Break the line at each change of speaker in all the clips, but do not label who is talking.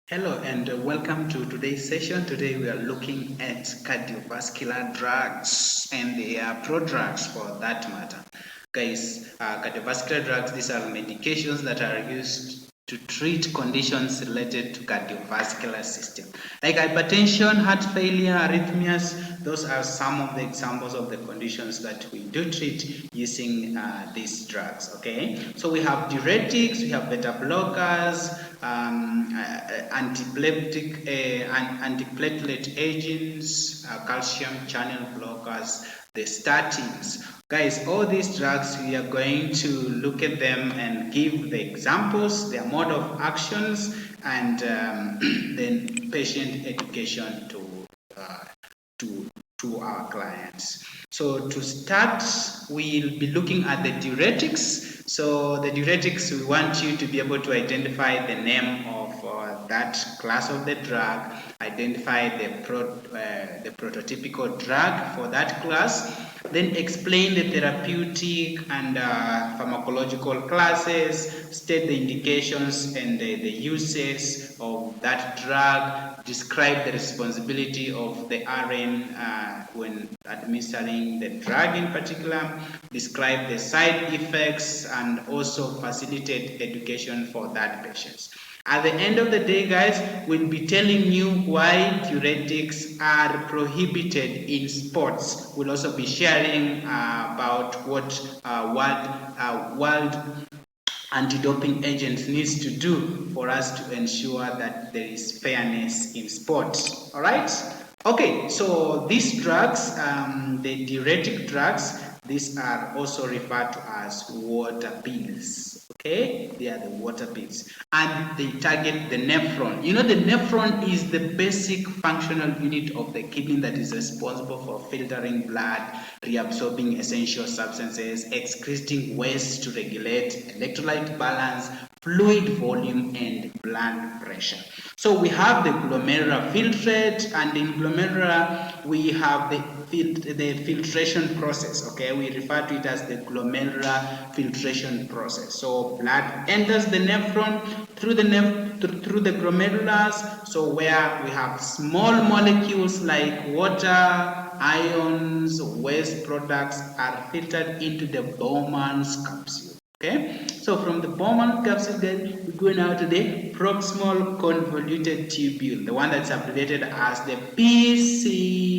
Hello and welcome to today's session. Today we are looking at cardiovascular drugs and the prodrugs for that matter. Guys, cardiovascular drugs, these are medications that are used to treat conditions related to cardiovascular system. Like hypertension, heart failure, arrhythmias, those are some of the examples of the conditions that we do treat using these drugs, okay? So we have diuretics, we have beta blockers, antiplatelet agents, calcium channel blockers, the statins. Guys, all these drugs, we are going to look at them and give the examples, their mode of actions, and then patient education to our clients. So to start, we'll be looking at the diuretics. So the diuretics, we want you to be able to identify the name of that class of the drug, identify the prototypical drug for that class, then explain the therapeutic and pharmacological classes, state the indications and the uses of that drug, describe the responsibility of the RN when administering the drug in particular, describe the side effects, and also facilitate education for that patient. At the end of the day, guys, we'll be telling you why diuretics are prohibited in sports. We'll also be sharing about what world anti-doping agents needs to do for us to ensure that there is fairness in sports. All right? Okay, so these drugs, the diuretic drugs, these are also referred to as water pills. Okay, they are the water pills, and they target the nephron. You know, the nephron is the basic functional unit of the kidney that is responsible for filtering blood, reabsorbing essential substances, excreting waste to regulate electrolyte balance, fluid volume, and blood pressure. So we have the glomerular filtrate, and in glomerular we have the filtration process. Okay, we refer to it as the glomerular filtration process. So blood enters the nephron through the glomerulars, so where we have small molecules like water, ions, waste products are filtered into the Bowman's capsule. Okay, so from the Bowman capsule, then we go now to the proximal convoluted tubule, the one that's abbreviated as the PCT.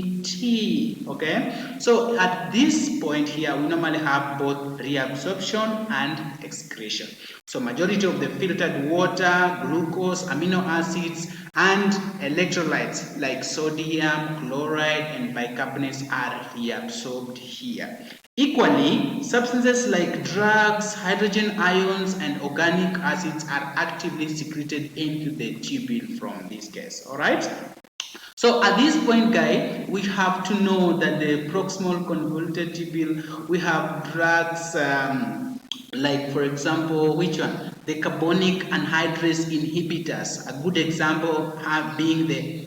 Okay, so at this point here, we normally have both reabsorption and excretion. So majority of the filtered water, glucose, amino acids, and electrolytes like sodium, chloride, and bicarbonates are reabsorbed here. Equally, substances like drugs, hydrogen ions, and organic acids are actively secreted into the tubule from this case. All right? So at this point, guys, we have to know that the proximal convoluted tubule, we have drugs like, for example, which one? The carbonic anhydrase inhibitors. A good example being the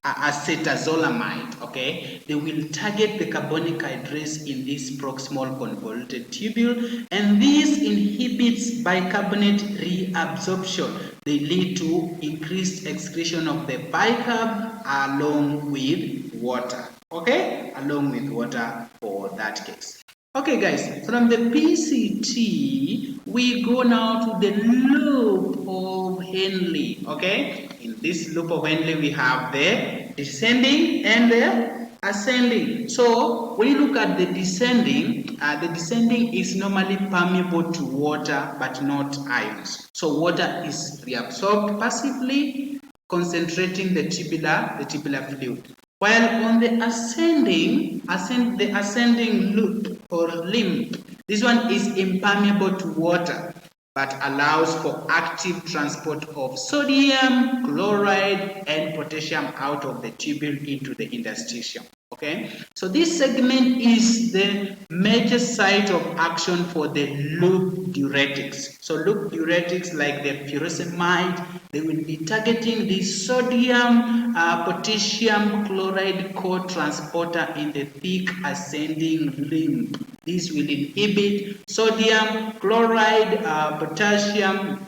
acetazolamide. Okay, they will target the carbonic anhydrase in this proximal convoluted tubule, and this inhibits bicarbonate reabsorption. They lead to increased excretion of the bicarb along with water. Okay, along with water for that case. Okay, guys, from the PCT, we go now to the loop of Henle. Okay, in this loop of Henle, we have the descending and the ascending. So when you look at the descending is normally permeable to water but not ions. So water is reabsorbed passively, concentrating the tubular fluid. While on the ascending loop or limb, this one is impermeable to water but allows for active transport of sodium, chloride, and potassium out of the tubule into the interstitium. Okay, so this segment is the major site of action for the loop diuretics. So loop diuretics like the furosemide, they will be targeting the sodium, potassium, chloride co-transporter in the thick ascending limb. This will inhibit sodium, chloride, potassium,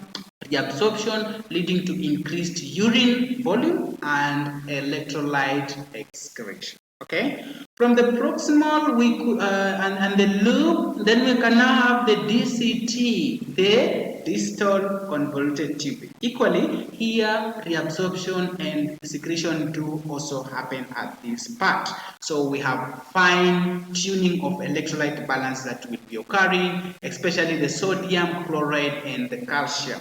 reabsorption, leading to increased urine volume and electrolyte excretion. Okay, from the proximal we could, and the loop, then we can now have the DCT, the distal convoluted tube. Equally, here reabsorption and secretion do also happen at this part. So we have fine tuning of electrolyte balance that will be occurring, especially the sodium chloride and the calcium.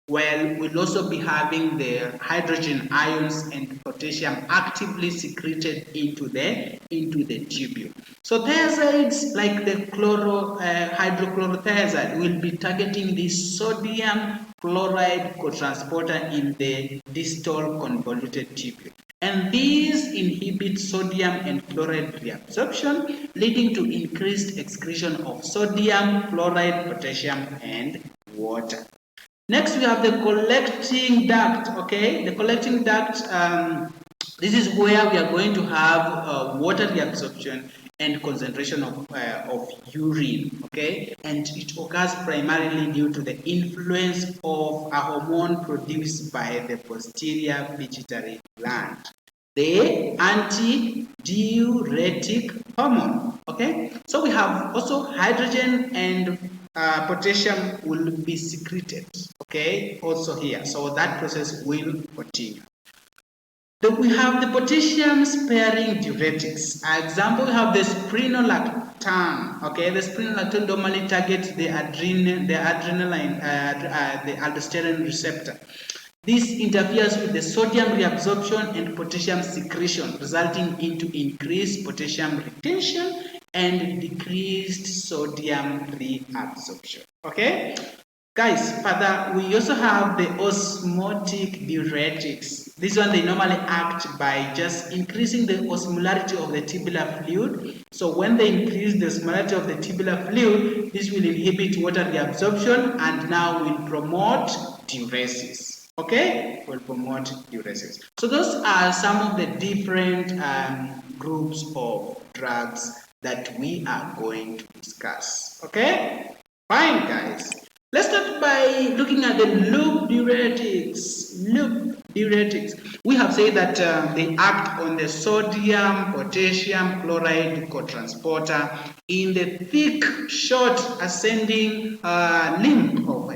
Well, we'll also be having the hydrogen ions and potassium actively secreted into the tubule. So thiazides, like the hydrochlorothiazide, will be targeting the sodium chloride cotransporter in the distal convoluted tubule. And these inhibit sodium and chloride reabsorption, leading to increased excretion of sodium, chloride, potassium, and water. Next, we have the collecting duct. Okay, the collecting duct. This is where we are going to have water reabsorption and concentration of urine. Okay, and it occurs primarily due to the influence of a hormone produced by the posterior pituitary gland, the anti-diuretic hormone. Okay, so we have also hydrogen and potassium will be secreted, okay, also here. So that process will continue. Then we have the potassium sparing diuretics. Example, we have the spironolactone. Okay, the spironolactone normally targets the aldosterone receptor. This interferes with the sodium reabsorption and potassium secretion, resulting into increased potassium retention and decreased sodium reabsorption. Okay, guys, further, we also have the osmotic diuretics. This one, they normally act by just increasing the osmolarity of the tubular fluid. So when they increase the osmolarity of the tubular fluid, this will inhibit water reabsorption and now will promote diuresis. Okay, will promote diuresis. So those are some of the different groups of drugs that we are going to discuss. Okay, fine, guys. Let's start by looking at the loop diuretics. Loop diuretics. We have said that they act on the sodium potassium chloride cotransporter in the thick, short, ascending limb of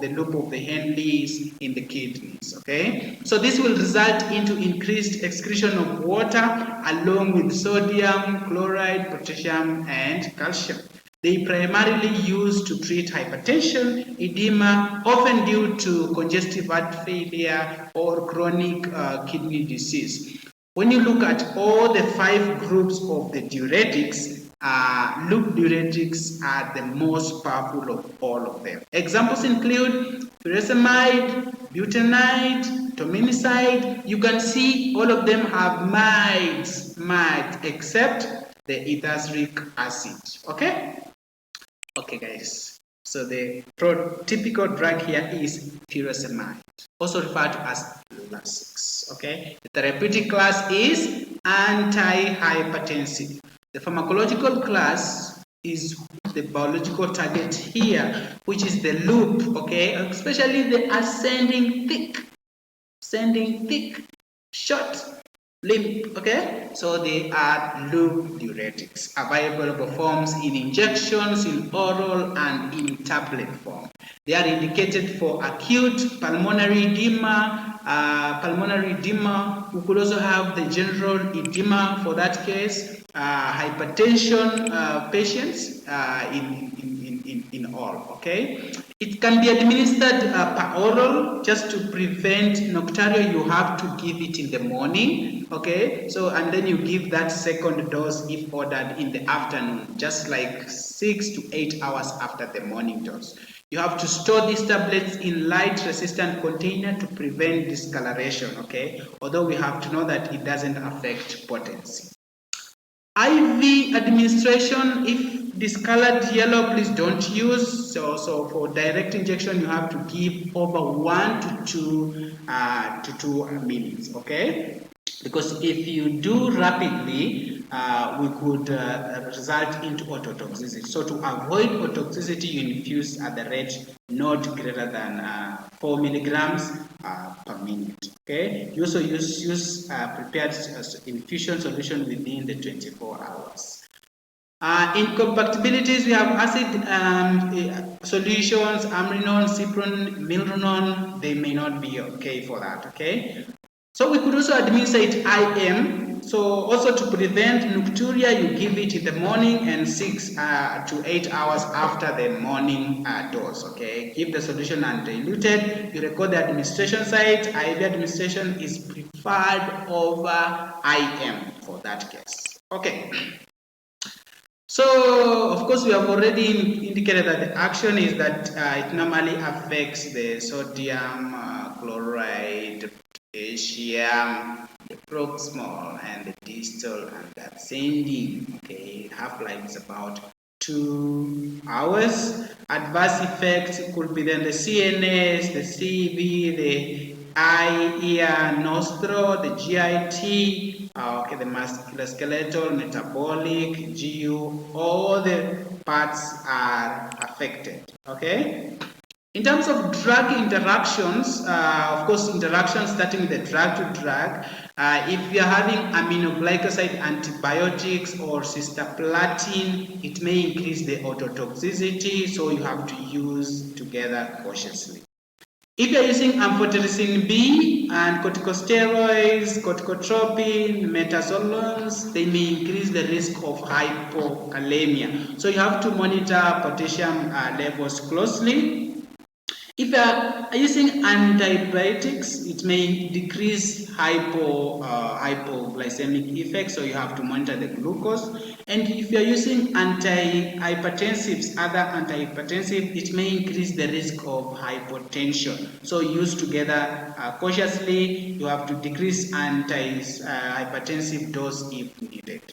the loop of the Henle's in the kidneys. Okay, so this will result into increased excretion of water along with sodium, chloride, potassium, and calcium. They primarily used to treat hypertension, edema, often due to congestive heart failure or chronic kidney disease. When you look at all the 5 groups of the diuretics, loop diuretics are the most powerful of all of them. Examples include furosemide, butanide, tominicide. You can see all of them have mides, except the etheric acid. Okay? Okay, guys. So the prototypical drug here is furosemide, also referred to as Lasix. Okay? The therapeutic class is antihypertensive. The pharmacological class is the biological target here, which is the loop, okay, especially the ascending thick, short limb, okay. So they are loop diuretics, available forms in injections, in oral, and in tablet form. They are indicated for acute pulmonary edema. We could also have the general edema for that case. Hypertension patients in all. Okay, it can be administered per oral just to prevent nocturia. You have to give it in the morning. Okay, so and then you give that second dose if ordered in the afternoon, just like 6 to 8 hours after the morning dose. You have to store these tablets in light resistant container to prevent discoloration. Okay, although we have to know that it doesn't affect potency. IV administration, if discolored yellow, please don't use. So for direct injection, you have to give over 1 to 2 minutes. Okay, because if you do rapidly, we could result into ototoxicity. So to avoid ototoxicity, you infuse at the rate not greater than 4 milligrams per minute. Okay. You also use prepared infusion solution within the 24 hours. Incompatibilities, we have acid solutions, amrinone, cipron, milrinone. They may not be okay for that. Okay. So we could also administer it IM. So also to prevent nocturia, you give it in the morning and 6 to 8 hours after the morning dose. Okay, give the solution undiluted. You record the administration site. IV administration is preferred over IM for that case. Okay. So, of course, we have already indicated that the action is that it normally affects the sodium, chloride, potassium, the proximal, and the distal, and the ascending. Okay, half-life is about 2 hours. Adverse effects could be then the CNS, the CV, the eye, ear, nostril, the GIT, okay, the musculoskeletal, metabolic, GU, all the parts are affected. Okay. In terms of drug interactions, of course, interactions starting with the drug to drug. If you are having aminoglycoside antibiotics or cistaplatin, it may increase the ototoxicity, so you have to use together cautiously. If you are using amphotericin B and corticosteroids, corticotropin, metazolones, they may increase the risk of hypokalemia. So you have to monitor potassium levels closely. If you are using antibiotics, it may decrease hypoglycemic effect, so you have to monitor the glucose. And if you are using antihypertensives, other antihypertensive, it may increase the risk of hypotension. So use together cautiously. You have to decrease antihypertensive dose if needed.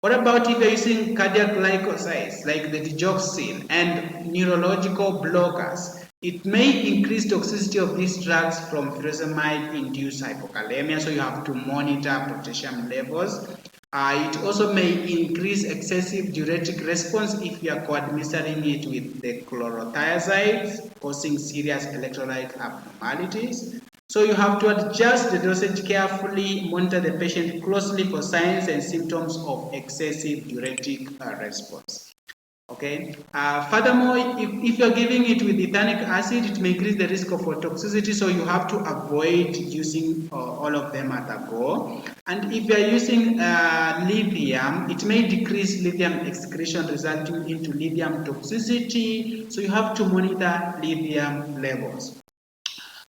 What about if you're using cardiac glycosides like the digoxin and neurological blockers? It may increase toxicity of these drugs from furosemide-induced hypokalemia, so you have to monitor potassium levels. It also may increase excessive diuretic response if you are co-administering it with the chlorothiazides, causing serious electrolyte abnormalities. So you have to adjust the dosage carefully, monitor the patient closely for signs and symptoms of excessive diuretic response. Okay. Furthermore, if you're giving it with ethanic acid, it may increase the risk of toxicity, so you have to avoid using all of them at a go. And if you're using lithium, it may decrease lithium excretion, resulting into lithium toxicity, so you have to monitor lithium levels.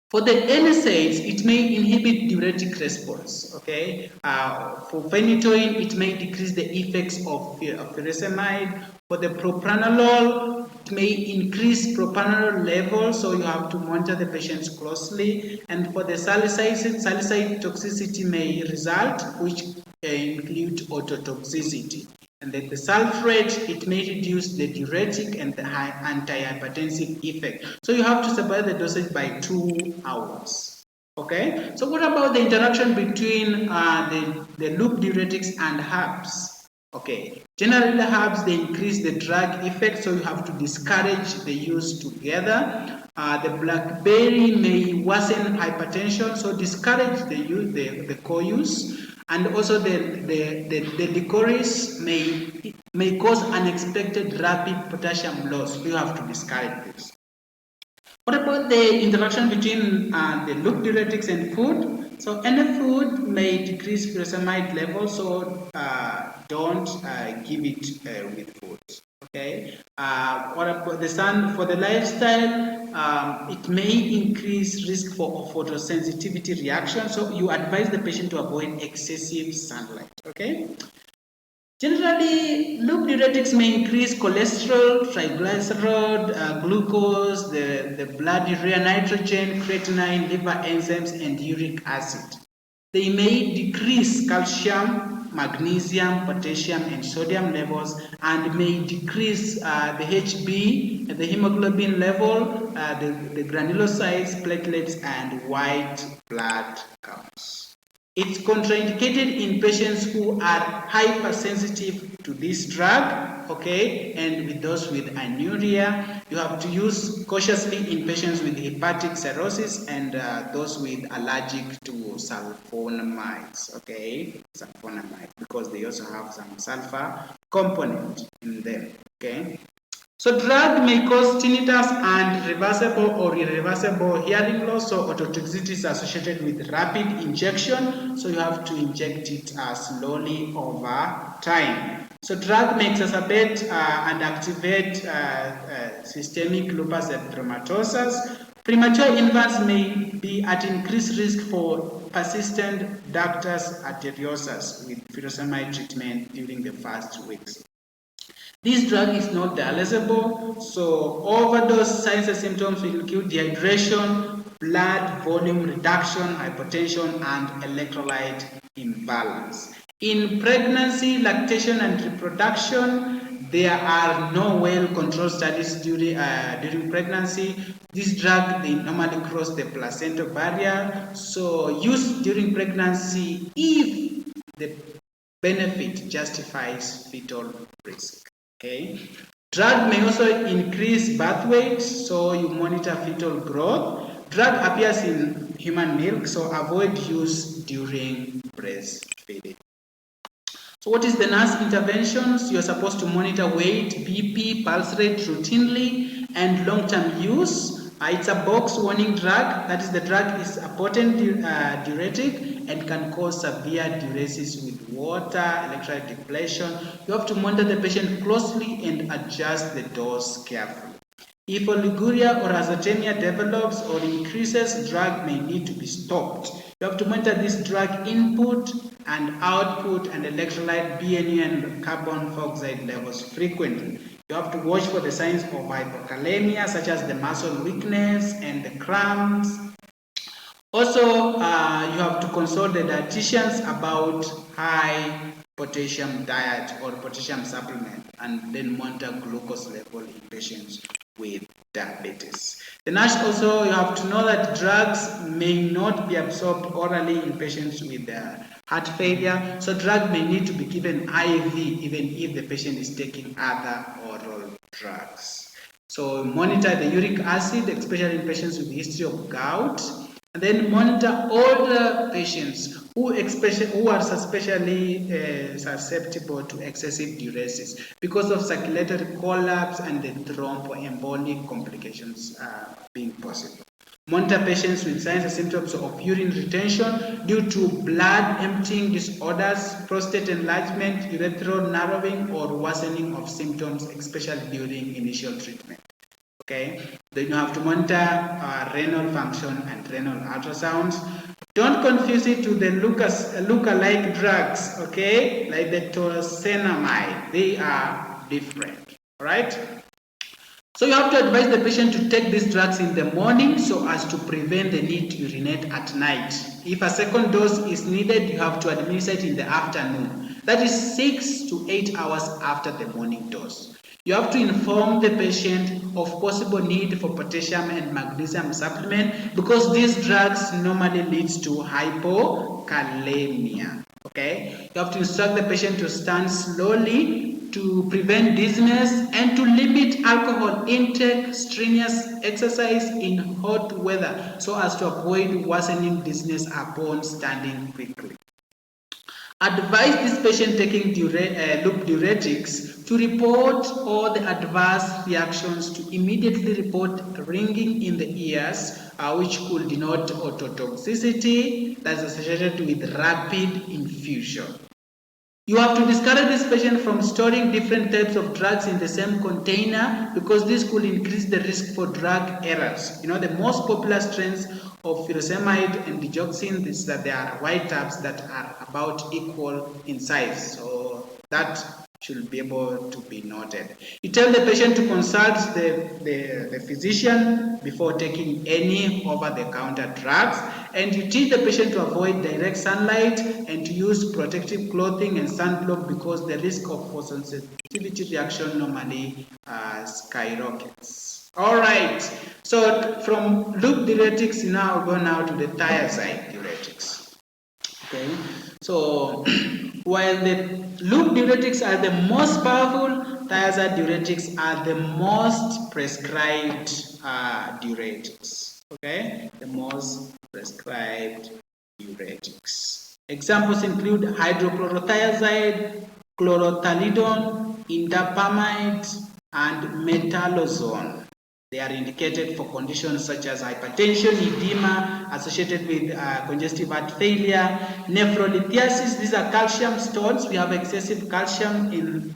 For the NSAIDs, it may inhibit diuretic response. Okay. For phenytoin, it may decrease the effects of furosemide. For the propranolol, it may increase propranolol levels, so you have to monitor the patients closely. And for the salicylate toxicity may result, which include ototoxicity. And then the sulfate, it may reduce the diuretic and the antihypertensive effect. So you have to separate the dosage by 2 hours. Okay. So what about the interaction between the loop diuretics and herbs? Okay. Generally, the herbs, they increase the drug effect, so you have to discourage the use together. The blackberry may worsen hypertension, so discourage the use, the co-use. And also the licorice may cause unexpected rapid potassium loss. You have to discourage this. What about the interaction between the loop diuretics and food? So any food may decrease furosemide levels, so don't give it with food. Okay. What about the sun? For the lifestyle, it may increase risk for photosensitivity reaction, so you advise the patient to avoid excessive sunlight. Okay. Generally, loop diuretics may increase cholesterol, triglyceride, glucose, the blood urea nitrogen, creatinine, liver enzymes, and uric acid. They may decrease calcium, magnesium, potassium, and sodium levels, and may decrease the HB, the hemoglobin level, the granulocytes, platelets, and white blood counts. It's contraindicated in patients who are hypersensitive to this drug, okay, and with those with anuria. You have to use cautiously in patients with hepatic cirrhosis and those with allergic to sulfonamides, okay, sulfonamide, because they also have some sulfur component in them, okay. So drug may cause tinnitus and reversible or irreversible hearing loss, so ototoxicity is associated with rapid injection, so you have to inject it slowly over time. So drug may exacerbate and activate systemic lupus erythematosus. Premature infants may be at increased risk for persistent ductus arteriosus with furosemide treatment during the first weeks. This drug is not dialysable, so overdose signs and symptoms will include dehydration, blood volume reduction, hypertension, and electrolyte imbalance. In pregnancy, lactation, and reproduction, there are no well-controlled studies during pregnancy. This drug, they normally cross the placental barrier, so use during pregnancy if the benefit justifies fetal risk. Okay. Drug may also increase birth weight, so you monitor fetal growth. Drug appears in human milk, so avoid use during breastfeeding. So what is the nurse interventions? You're supposed to monitor weight, BP, pulse rate routinely, and long-term use. It's a box warning drug. That is, the drug is a potent diuretic and can cause severe diuresis with water, electrolyte depletion. You have to monitor the patient closely and adjust the dose carefully. If oliguria or azotemia develops or increases, drug may need to be stopped. You have to monitor this drug input and output and electrolyte, BNU, and carbon dioxide levels frequently. You have to watch for the signs of hypokalemia, such as the muscle weakness and the cramps. Also, you have to consult the dietitians about high potassium diet or potassium supplement, and then monitor glucose level in patients with diabetes. The nurse also, you have to know that drugs may not be absorbed orally in patients with heart failure, so drug may need to be given IV even if the patient is taking other oral drugs. So monitor the uric acid, especially in patients with history of gout. And then monitor all the patients who are especially susceptible to excessive diuresis because of circulatory collapse and the thromboembolic complications being possible. Monitor patients with signs and symptoms of urine retention due to blood emptying disorders, prostate enlargement, urethral narrowing, or worsening of symptoms, especially during initial treatment. Okay, then you have to monitor renal function and renal ultrasounds. Don't confuse it to the look-alike drugs, okay, like the torsenamide. They are different, all right? So you have to advise the patient to take these drugs in the morning so as to prevent the need to urinate at night. If a second dose is needed, you have to administer it in the afternoon. That is 6 to 8 hours after the morning dose. You have to inform the patient of possible need for potassium and magnesium supplement because these drugs normally leads to hypokalemia. Okay, you have to instruct the patient to stand slowly to prevent dizziness and to limit alcohol intake, strenuous exercise in hot weather so as to avoid worsening dizziness upon standing quickly. Advise this patient taking loop diuretics to report all the adverse reactions, to immediately report ringing in the ears, which could denote ototoxicity that's associated with rapid infusion. You have to discourage this patient from storing different types of drugs in the same container because this could increase the risk for drug errors. You know, the most popular strains of furosemide and digoxin is that there are white tabs that are about equal in size. So that should be able to be noted. You tell the patient to consult the physician before taking any over-the-counter drugs, and you teach the patient to avoid direct sunlight and to use protective clothing and sunblock because the risk of photosensitivity reaction normally skyrockets. All right, so from loop diuretics, now go now to the thiazide diuretics. Okay, so while the loop diuretics are the most powerful, thiazide diuretics are the most prescribed diuretics. Okay, the most prescribed diuretics. Examples include hydrochlorothiazide, chlorothalidone, indapamide, and metallazone. They are indicated for conditions such as hypertension, edema associated with congestive heart failure, nephrolithiasis. These are calcium stones. We have excessive calcium in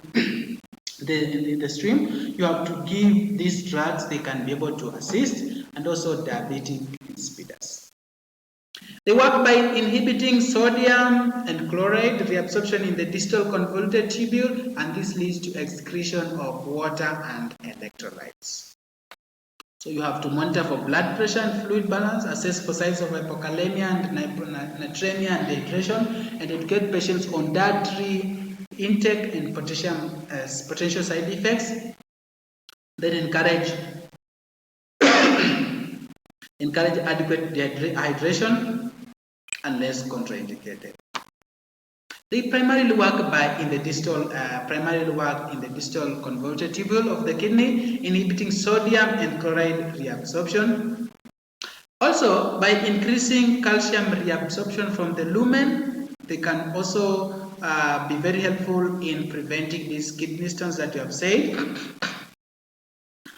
the stream. You have to give these drugs. They can be able to assist, and also diabetic insipidus. They work by inhibiting sodium and chloride reabsorption in the distal convoluted tubule, and this leads to excretion of water and electrolytes. So you have to monitor for blood pressure and fluid balance, assess for signs of hypokalemia and natremia and dehydration, and educate patients on dietary intake and potential side effects. Then encourage adequate hydration unless contraindicated. They primarily work in the distal convoluted tubule of the kidney, inhibiting sodium and chloride reabsorption. Also, by increasing calcium reabsorption from the lumen, they can also be very helpful in preventing these kidney stones that you have said.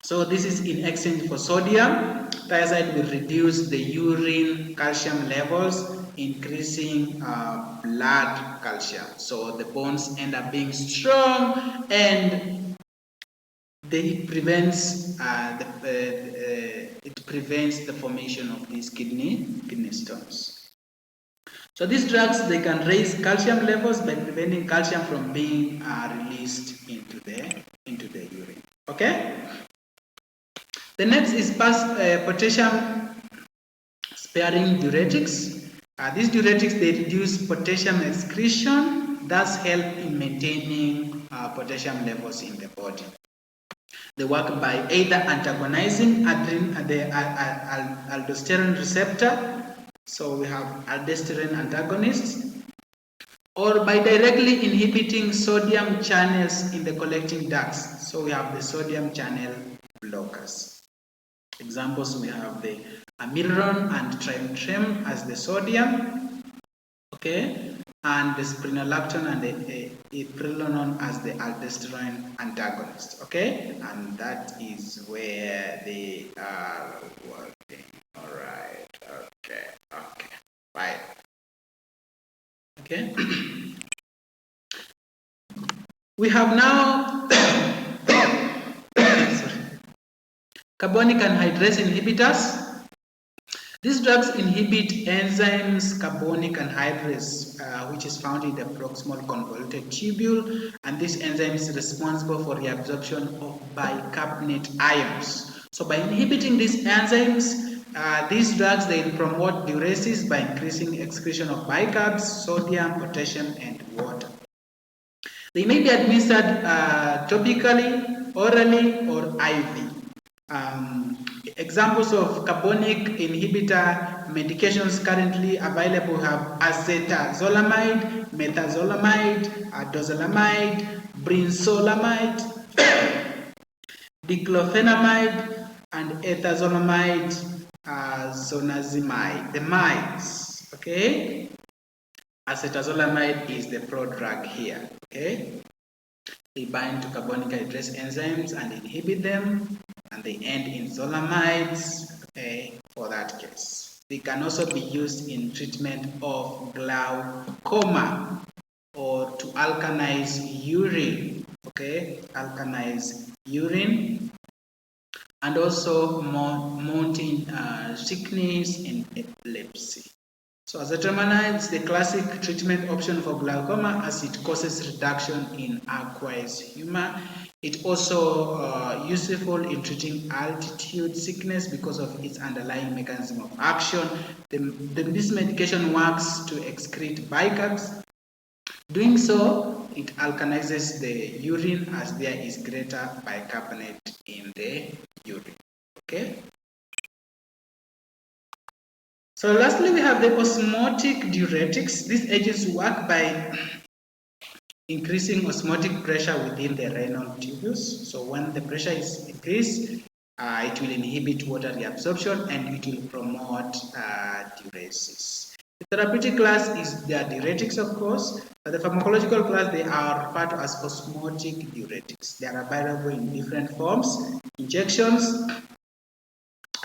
So this is in exchange for sodium. Thiazide will reduce the urine calcium levels, increasing blood calcium. So the bones end up being strong, and it prevents the formation of these kidney stones. So these drugs, they can raise calcium levels by preventing calcium from being released into the urine. Okay. The next is potassium sparing diuretics. These diuretics, they reduce potassium excretion, thus help in maintaining potassium levels in the body. They work by either antagonizing the aldosterone receptor, so we have aldosterone antagonists, or by directly inhibiting sodium channels in the collecting ducts, so we have the sodium channel blockers. Examples, we have the amiodarone and trimethoprim as the sodium, okay, and the spironolactone and the eplerenone as the aldosterone antagonist, okay, and that is where they are working. All right, okay, right, okay. We have now carbonic anhydrase inhibitors. These drugs inhibit enzymes carbonic anhydrase, which is found in the proximal convoluted tubule, and this enzyme is responsible for reabsorption of bicarbonate ions. So by inhibiting these enzymes, these drugs, they promote diuresis by increasing excretion of bicarbs, sodium, potassium, and water. They may be administered topically, orally, or IV. Examples of carbonic inhibitor medications currently available have acetazolamide, methazolamide, dozolamide, brinzolamide, diclofenamide, and ethazolamide, zonazimide, the mides, okay? Acetazolamide is the prodrug here, okay? They bind to carbonic anhydrase enzymes and inhibit them, and they end in zolamides, okay, for that case. They can also be used in treatment of glaucoma or to alkalize urine, okay, alkalize urine, and also mountain sickness and epilepsy. So acetaminophen is the classic treatment option for glaucoma as it causes reduction in aqueous humor. It's also useful in treating altitude sickness because of its underlying mechanism of action. This medication works to excrete bicarbs. Doing so, it alkalizes the urine as there is greater bicarbonate in the urine. Okay. So lastly, we have the osmotic diuretics. These agents work by increasing osmotic pressure within the renal tubules. So when the pressure is increased, it will inhibit water reabsorption and it will promote diuresis. The therapeutic class is the diuretics, of course, but the pharmacological class, they are referred to as osmotic diuretics. They are available in different forms, injections,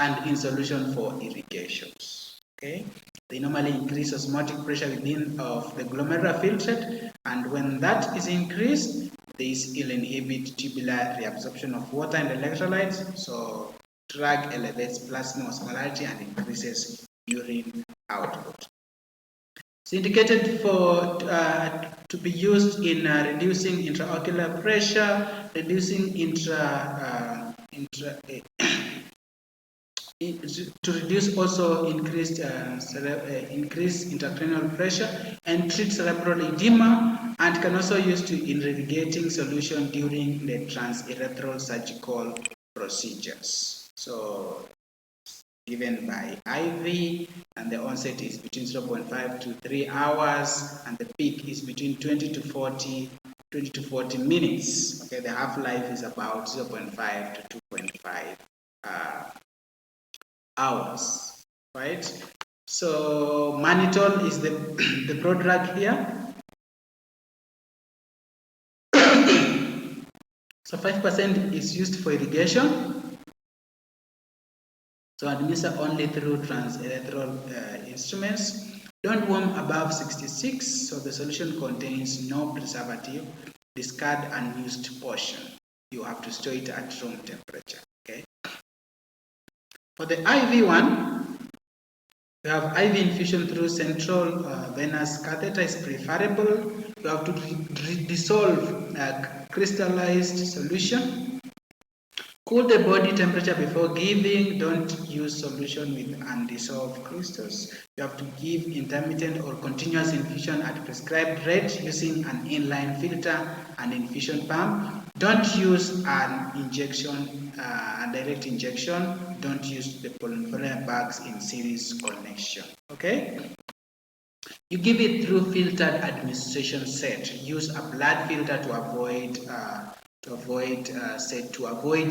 and in solution for irrigations. Okay, they normally increase osmotic pressure within of the glomerular filtrate, and when that is increased, this will inhibit tubular reabsorption of water and electrolytes. So drug elevates plasma osmolarity and increases urine output. It's indicated for to be used in reducing intraocular pressure, reducing to reduce also increased intracranial pressure and treat cerebral edema, and can also used in irrigating solution during the transurethral surgical procedures. So given by IV, and the onset is between 0.5 to 3 hours, and the peak is between 20 to 40 minutes. Okay, the half-life is about 0.5 to 2.5 hours, right? So mannitol is the prodrug here. So 5% is used for irrigation. So administer only through transurethral instruments. Don't warm above 66. So the solution contains no preservative. Discard unused portion. You have to store it at room temperature. Okay. For the IV one, you have IV infusion through central venous catheter is preferable. You have to dissolve crystallized solution. Cool the body temperature before giving. Don't use solution with undissolved crystals. You have to give intermittent or continuous infusion at prescribed rate using an inline filter and infusion pump. Don't use an injection, a direct injection. Don't use the polymer bags in series connection. Okay? You give it through filtered administration set. Use a blood filter to avoid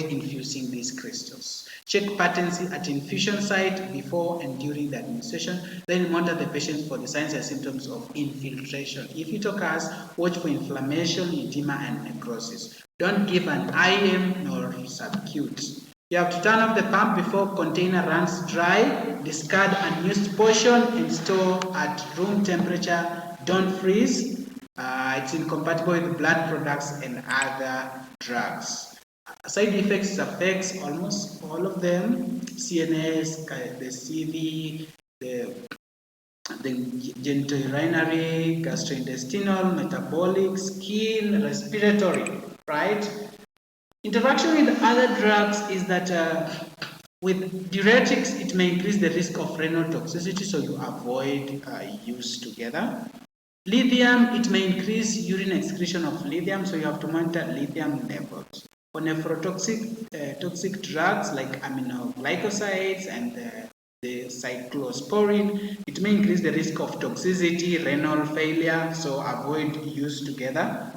infusing these crystals. Check patency at infusion site before and during the administration. Then monitor the patient for the signs and symptoms of infiltration. If it occurs, watch for inflammation, edema, and necrosis. Don't give an IM nor subcute. You have to turn off the pump before container runs dry. Discard unused portion and store at room temperature. Don't freeze. It's incompatible with blood products and other drugs. Side effects affects almost all of them: CNS, the CV, the genitourinary, gastrointestinal, metabolic, skin, respiratory, right? Interaction with other drugs is that with diuretics, it may increase the risk of renal toxicity, so you avoid use together. Lithium, it may increase urine excretion of lithium, so you have to monitor lithium levels. For nephrotoxic toxic drugs like aminoglycosides and the cyclosporine, it may increase the risk of toxicity, renal failure, so avoid use together.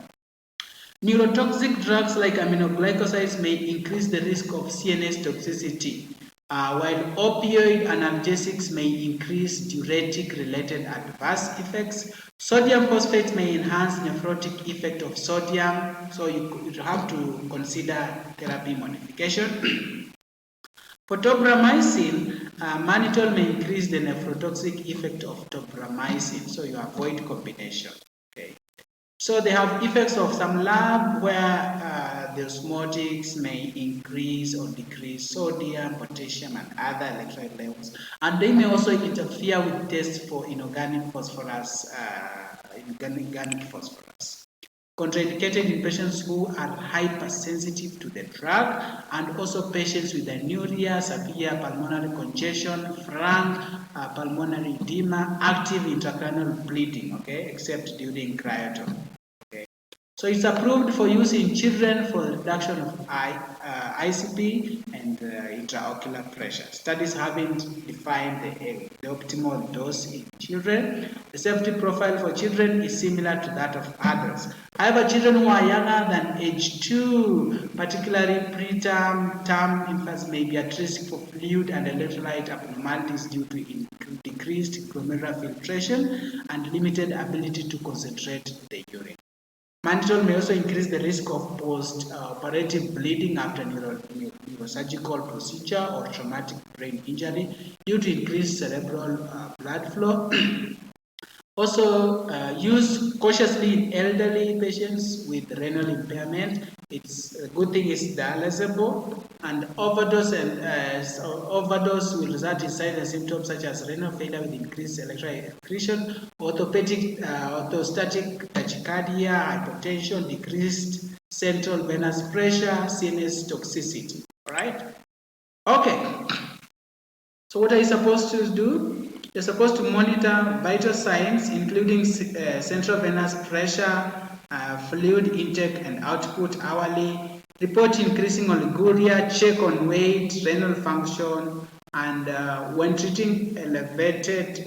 Neurotoxic drugs like aminoglycosides may increase the risk of CNS toxicity, while opioid analgesics may increase diuretic-related adverse effects. Sodium phosphate may enhance nephrotic effect of sodium, so you have to consider therapy modification. For tobramycin, mannitol may increase the nephrotoxic effect of tobramycin, so you avoid combination. Okay. So they have effects of some lab where the osmotics may increase or decrease sodium, potassium, and other electrolyte levels, and they may also interfere with tests for inorganic phosphorus. Contraindicated in patients who are hypersensitive to the drug, and also patients with anuria, severe pulmonary congestion, frank pulmonary edema, active intracranial bleeding, okay, except during cryotomy. Okay. So it's approved for use in children for the reduction of ICP and intraocular pressure. Studies haven't defined the optimal dose in children. The safety profile for children is similar to that of adults. However, children who are younger than age 2, particularly preterm, term infants, may be at risk for fluid and electrolyte abnormalities due to decreased glomerular filtration and limited ability to concentrate the urine. Mannitol may also increase the risk of post-operative bleeding after neurosurgical procedure or traumatic brain injury due to increased cerebral blood flow. Also, use cautiously in elderly patients with renal impairment. It's a good thing is dialysable, and overdose will result in signs and symptoms such as renal failure with increased electrolyte excretion, orthostatic tachycardia, hypotension, decreased central venous pressure, CNS toxicity. All right? Okay. So what are you supposed to do? You're supposed to monitor vital signs, including central venous pressure, fluid intake and output hourly, report increasing oliguria, check on weight, renal function, and when treating elevated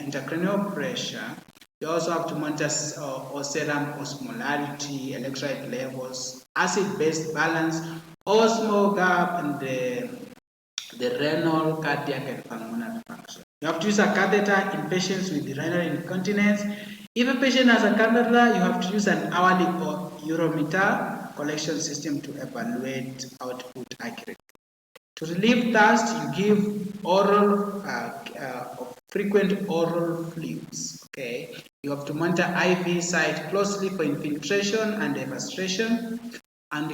intracranial pressure, you also have to monitor serum osmolarity, electrolyte levels, acid-base balance, osmo gap, and the renal, cardiac, and pulmonary function. You have to use a catheter in patients with renal incontinence. If a patient has a catheter, you have to use an hourly or urometer collection system to evaluate output accurately. To relieve thirst, you give oral, frequent oral fluids. Okay, you have to monitor IV site closely for infiltration and evastration. And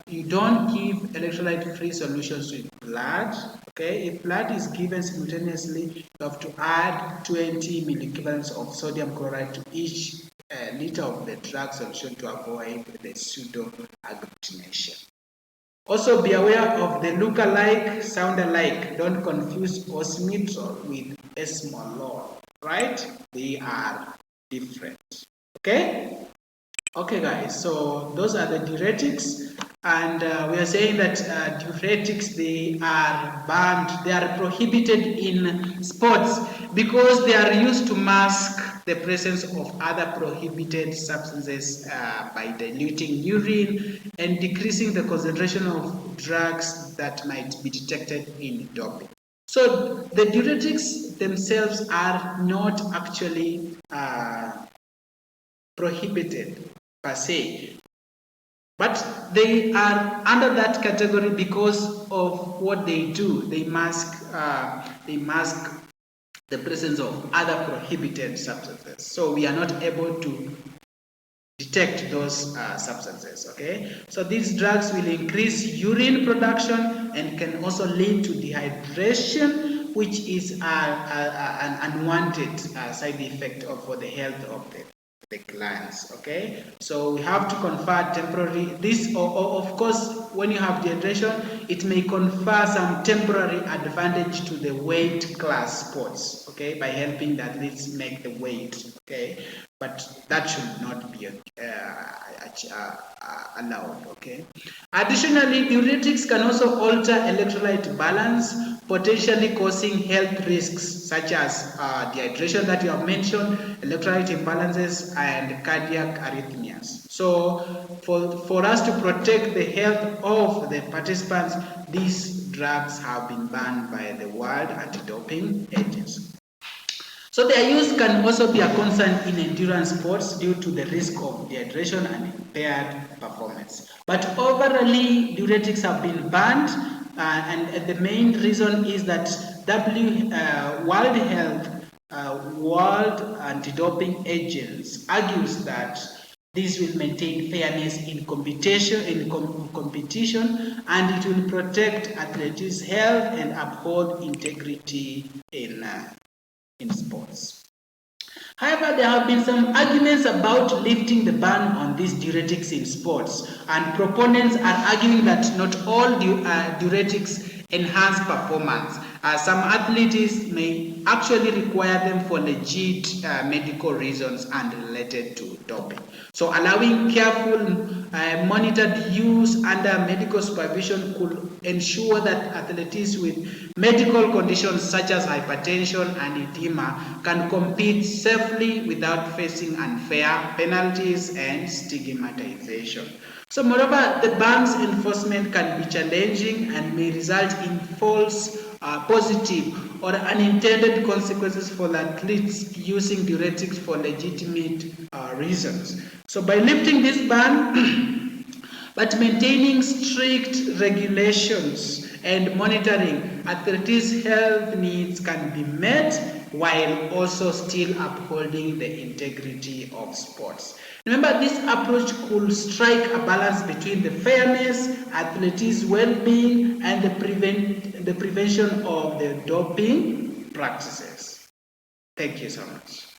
you don't give electrolyte-free solutions with blood. Okay, if blood is given simultaneously, you have to add 20 milliequivalents of sodium chloride to each liter of the drug solution to avoid the pseudo-agglutination. Also, be aware of the look-alike, sound-alike. Don't confuse osmometol with esmolol. Right? They are different. Okay. Okay guys, so those are the diuretics, and we are saying that diuretics, they are banned, they are prohibited in sports because they are used to mask the presence of other prohibited substances by diluting urine and decreasing the concentration of drugs that might be detected in doping. So the diuretics themselves are not actually prohibited per se, but they are under that category because of what they do. They mask the presence of other prohibited substances, so we are not able to detect those substances. Okay, so these drugs will increase urine production and can also lead to dehydration, which is an unwanted side effect for the health of the glands. Okay, so we have to confer temporary of course, when you have dehydration, it may confer some temporary advantage to the weight class sports, okay, by helping the athletes make the weight. Okay, but that should not be allowed. Okay, additionally, diuretics can also alter electrolyte balance, potentially causing health risks such as dehydration that you have mentioned, electrolyte imbalances, and cardiac arrhythmias. So for us to protect the health of the participants, these drugs have been banned by the World Anti-Doping Agency. So their use can also be a concern in endurance sports due to the risk of dehydration and impaired performance. But overall, diuretics have been banned, and the main reason is that World Health, World Anti-Doping Agency argues that this will maintain fairness in competition, and it will protect athletes' health and uphold integrity in sports. However, there have been some arguments about lifting the ban on these diuretics in sports, and proponents are arguing that not all diuretics enhance performance, Some athletes may actually require them for legit medical reasons unrelated to doping. So allowing careful monitored use under medical supervision could ensure that athletes with medical conditions such as hypertension and edema can compete safely without facing unfair penalties and stigmatization. So moreover, the ban's enforcement can be challenging and may result in false positive or unintended consequences for athletes using diuretics for legitimate reasons. So by lifting this ban, but maintaining strict regulations and monitoring, athletes' health needs can be met while also still upholding the integrity of sports. Remember, this approach could strike a balance between the fairness, athletes' well-being, and the prevention of the doping practices. Thank you so much.